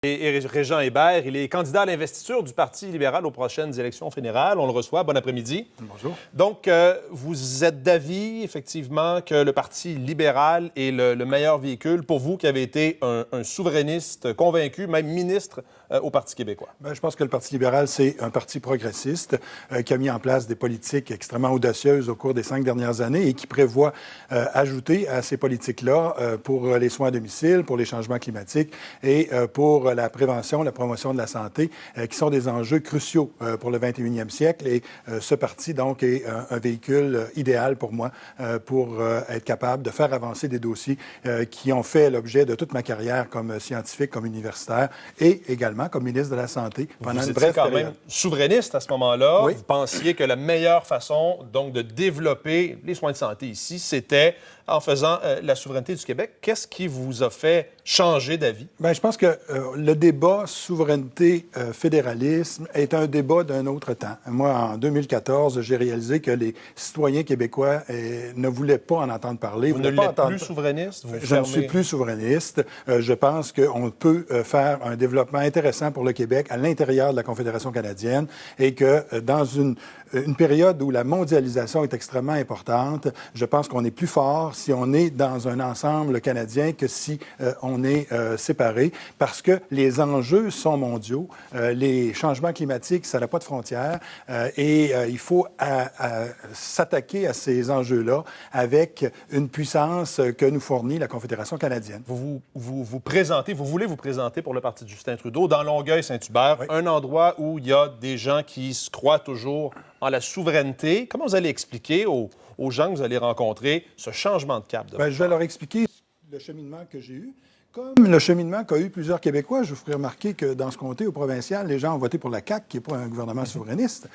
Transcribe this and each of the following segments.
Et Régent Hébert, il est candidat à l'investiture du Parti libéral aux prochaines élections fédérales. On le reçoit. Bon après-midi. Bonjour. Donc, vous êtes d'avis, effectivement, que le Parti libéral est le meilleur véhicule pour vous qui avez été un souverainiste convaincu, même ministre au Parti québécois? Bien, je pense que le Parti libéral, c'est un parti progressiste qui a mis en place des politiques extrêmement audacieuses au cours des 5 dernières années et qui prévoit ajouter à ces politiques-là pour les soins à domicile, pour les changements climatiques et pour la prévention, la promotion de la santé, qui sont des enjeux cruciaux pour le 21e siècle. Et ce parti, donc, est un véhicule idéal pour moi pour être capable de faire avancer des dossiers qui ont fait l'objet de toute ma carrière comme scientifique, comme universitaire et également comme ministre de la Santé pendant une brève quand période. même souverainiste à ce moment-là. Oui. Vous pensiez que la meilleure façon, donc, de développer les soins de santé ici, c'était en faisant la souveraineté du Québec. Qu'est-ce qui vous a fait changer d'avis? Bien, je pense que le débat souveraineté-fédéralisme est un débat d'un autre temps. Moi, en 2014, j'ai réalisé que les citoyens québécois ne voulaient pas en entendre parler. Vous ne l'êtes plus souverainiste? Je ne suis plus souverainiste. Je pense qu'on peut faire un développement intéressant pour le Québec à l'intérieur de la Confédération canadienne et que dans une période où la mondialisation est extrêmement importante, je pense qu'on est plus fort si on est dans un ensemble canadien que si on est séparé, parce que les enjeux sont mondiaux. Les changements climatiques, ça n'a pas de frontières et il faut s'attaquer à ces enjeux-là avec une puissance que nous fournit la Confédération canadienne. Vous voulez vous présenter pour le Parti de Justin Trudeau dans Longueuil-Saint-Hubert, oui, un endroit où il y a des gens qui se croient toujours en la souveraineté. Comment vous allez expliquer aux gens que vous allez rencontrer ce changement de cap? Bien, je vais leur expliquer le cheminement que j'ai eu. Comme le cheminement qu'a eu plusieurs Québécois, je vous ferai remarquer que dans ce comté, au provincial, les gens ont voté pour la CAQ, qui n'est pas un gouvernement souverainiste,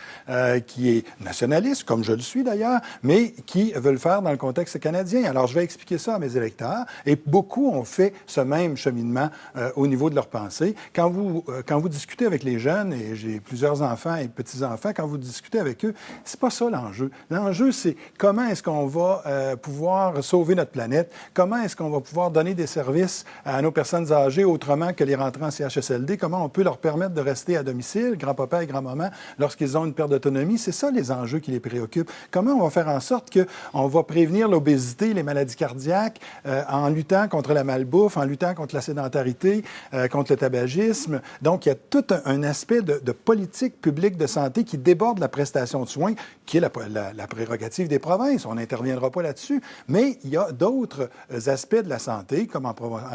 qui est nationaliste, comme je le suis d'ailleurs, mais qui veut le faire dans le contexte canadien. Alors, je vais expliquer ça à mes électeurs, et beaucoup ont fait ce même cheminement au niveau de leur pensée. Quand vous discutez avec les jeunes, et j'ai plusieurs enfants et petits-enfants, quand vous discutez avec eux, c'est pas ça l'enjeu. L'enjeu, c'est comment est-ce qu'on va pouvoir sauver notre planète, comment est-ce qu'on va pouvoir donner des services à nos personnes âgées autrement que les rentrants en CHSLD, comment on peut leur permettre de rester à domicile, grand-papa et grand-maman, lorsqu'ils ont une perte d'autonomie. C'est ça les enjeux qui les préoccupent. Comment on va faire en sorte qu'on va prévenir l'obésité, les maladies cardiaques, en luttant contre la malbouffe, en luttant contre la sédentarité, contre le tabagisme. Donc, il y a tout un aspect de politique publique de santé qui déborde la prestation de soins, qui est la prérogative des provinces. On n'interviendra pas là-dessus. Mais il y a d'autres aspects de la santé, comme en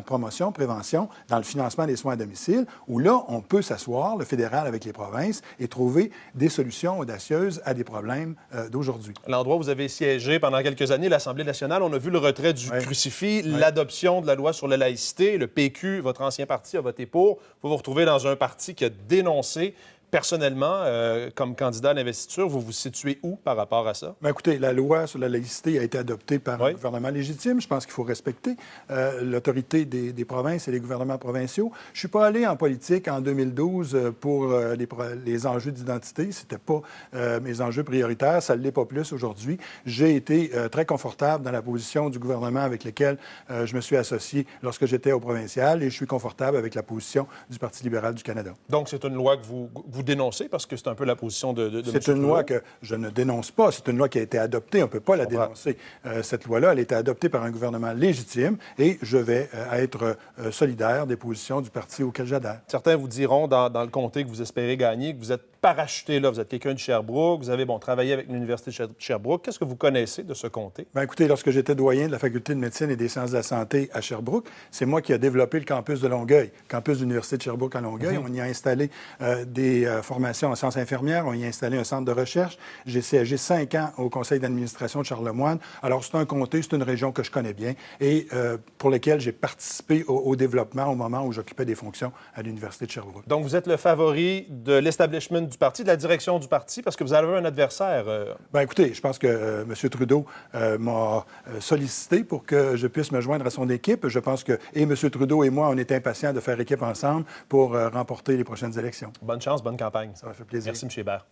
promotion, prévention, dans le financement des soins à domicile, où là, on peut s'asseoir, le fédéral avec les provinces, et trouver des solutions audacieuses à des problèmes d'aujourd'hui. L'endroit où vous avez siégé pendant quelques années, l'Assemblée nationale, on a vu le retrait du crucifix, l'adoption de la loi sur la laïcité. Le PQ, votre ancien parti, a voté pour. Vous vous retrouvez dans un parti qui a dénoncé. Personnellement, comme candidat à l'investiture, vous vous situez où par rapport à ça? Bien, écoutez, la loi sur la laïcité a été adoptée par un gouvernement légitime. Je pense qu'il faut respecter l'autorité des provinces et les gouvernements provinciaux. Je ne suis pas allé en politique en 2012 pour les enjeux d'identité. Ce n'était pas mes enjeux prioritaires. Ça ne l'est pas plus aujourd'hui. J'ai été très confortable dans la position du gouvernement avec lequel je me suis associé lorsque j'étais au provincial et je suis confortable avec la position du Parti libéral du Canada. Donc, c'est une loi que vous dénoncez parce que c'est un peu la position de C'est une loi que je ne dénonce pas. C'est une loi qui a été adoptée. On ne peut pas la dénoncer. Cette loi-là, elle a été adoptée par un gouvernement légitime et je vais être solidaire des positions du parti auquel j'adhère. Certains vous diront dans le comté que vous espérez gagner, que vous êtes parachuté là. Vous êtes quelqu'un de Sherbrooke. Vous avez travaillé avec l'Université de Sherbrooke. Qu'est-ce que vous connaissez de ce comté? Bien, écoutez, lorsque j'étais doyen de la Faculté de médecine et des sciences de la santé à Sherbrooke, c'est moi qui ai développé le campus de Longueuil, campus de l'Université de Sherbrooke à Longueuil. On y a installé des formations en sciences infirmières. On y a installé un centre de recherche. J'ai siégé 5 ans au conseil d'administration de Charlemagne. Alors, c'est un comté, c'est une région que je connais bien et pour laquelle j'ai participé au développement au moment où j'occupais des fonctions à l'Université de Sherbrooke. Donc, vous êtes le favori de l'establishment du parti, de la direction du parti, parce que vous avez un adversaire. Bien, écoutez, je pense que M. Trudeau m'a sollicité pour que je puisse me joindre à son équipe. Je pense que et M. Trudeau et moi, on est impatients de faire équipe ensemble pour remporter les prochaines élections. Bonne chance, bonne campagne. Ça m'a fait plaisir. Merci, M. Hébert.